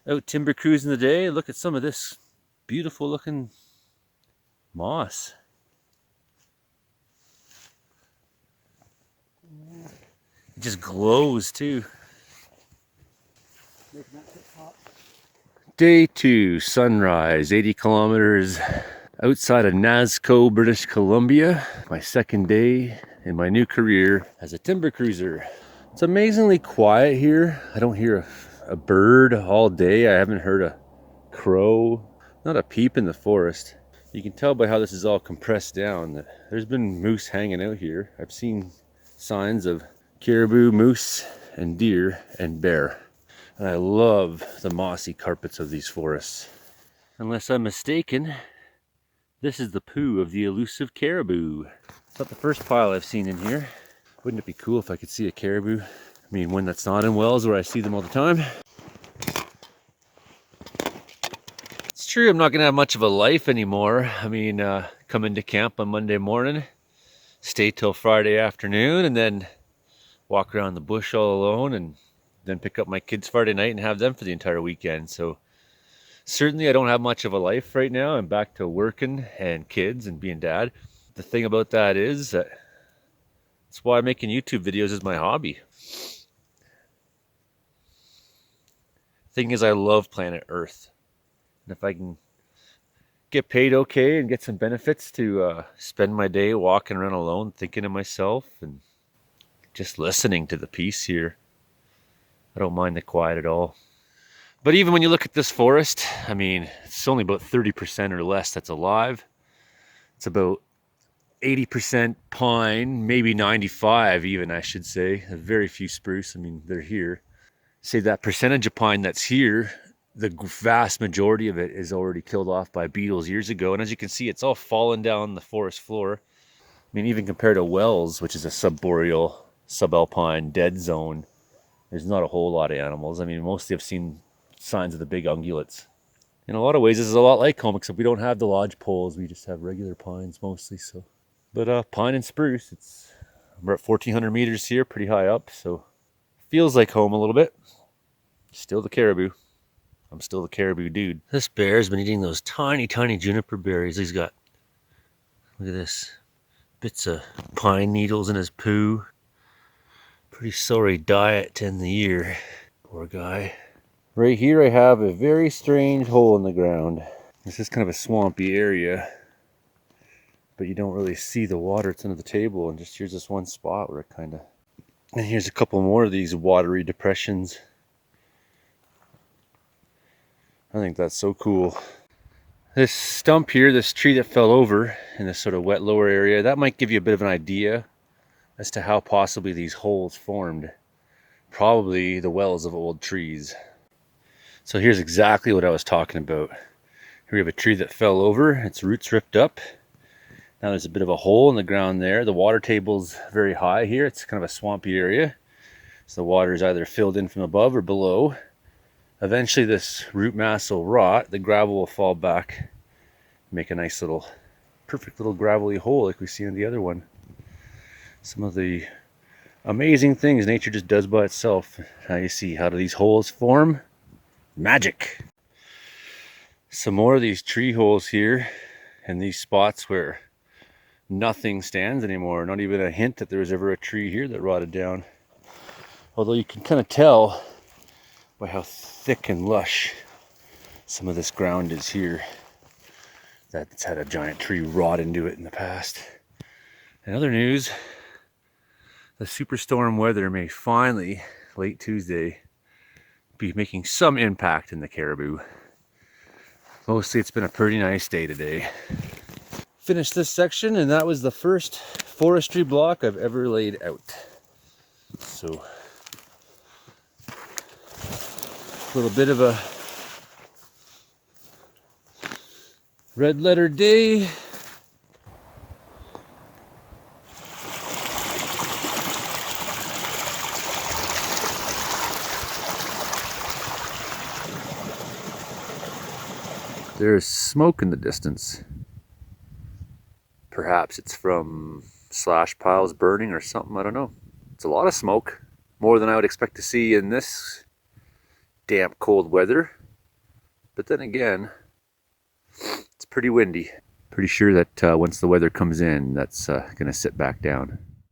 Out timber cruising today. Look at some of this beautiful looking moss. It just glows too. Day 2, sunrise, 80 kilometers outside of Nazko, British Columbia. My second day in my new career as a timber cruiser. It's amazingly quiet here. I don't hear a bird all day. I haven't heard a crow, not a peep in the forest. You can tell by how this is all compressed down that there's been moose hanging out here. I've seen signs of caribou, moose, and deer, and bear. And I love the mossy carpets of these forests. Unless I'm mistaken, this is the poo of the elusive caribou. It's not the first pile I've seen in here. Wouldn't it be cool if I could see a caribou? I mean, one that's not in wells where I see them all the time. It's true, I'm not gonna have much of a life anymore. I mean, come into camp on Monday morning, stay till Friday afternoon, and then walk around the bush all alone, and then pick up my kids Friday night and have them for the entire weekend. So certainly I don't have much of a life right now. I'm back to working and kids and being dad. The thing about that is that that's why making YouTube videos is my hobby. Thing is, I love planet Earth. And if I can get paid okay and get some benefits to spend my day walking around alone, thinking to myself and just listening to the peace here, I don't mind the quiet at all. But even when you look at this forest, I mean, it's only about 30% or less that's alive. It's about 80% pine, maybe 95 even, I should say. A very few spruce. I mean, they're here. Say that percentage of pine that's here, the vast majority of it is already killed off by beetles years ago. And as you can see, it's all fallen down the forest floor. I mean, even compared to Wells, which is a subboreal, subalpine dead zone, there's not a whole lot of animals. I mean, mostly I've seen signs of the big ungulates. In a lot of ways, this is a lot like home, except we don't have the lodge poles. We just have regular pines mostly. So, but pine and spruce, we're at 1,400 meters here, pretty high up. So feels like home a little bit. Still the caribou. I'm still the caribou dude. This bear's been eating those tiny, tiny juniper berries. He's got, look at this, bits of pine needles in his poo. Pretty sorry diet to end the year. Poor guy. Right here I have a very strange hole in the ground. This is kind of a swampy area, but you don't really see the water. It's under the table, and just here's this one spot where it kind of... And here's a couple more of these watery depressions. I think that's so cool. This stump here, this tree that fell over in this sort of wet lower area, that might give you a bit of an idea as to how possibly these holes formed. Probably the wells of old trees. So here's exactly what I was talking about. Here we have a tree that fell over, its roots ripped up. Now there's a bit of a hole in the ground there. The water table's very high here. It's kind of a swampy area. So the water is either filled in from above or below. Eventually this root mass will rot, the gravel will fall back, make a nice little, perfect little gravelly hole like we see in the other one. Some of the amazing things nature just does by itself. Now you see, how do these holes form? Magic! Some more of these tree holes here, and these spots where nothing stands anymore, not even a hint that there was ever a tree here that rotted down. Although you can kind of tell by how thick and lush some of this ground is here that it's had a giant tree rot into it in the past. In other news, the superstorm weather may finally, late Tuesday, be making some impact in the caribou. Mostly it's been a pretty nice day today. Finished this section, and that was the first forestry block I've ever laid out. So, a little bit of a red letter day. There's smoke in the distance. Perhaps it's from slash piles burning or something, I don't know. It's a lot of smoke, more than I would expect to see in this damp, cold weather. But then again, it's pretty windy. Pretty sure that once the weather comes in, that's going to sit back down.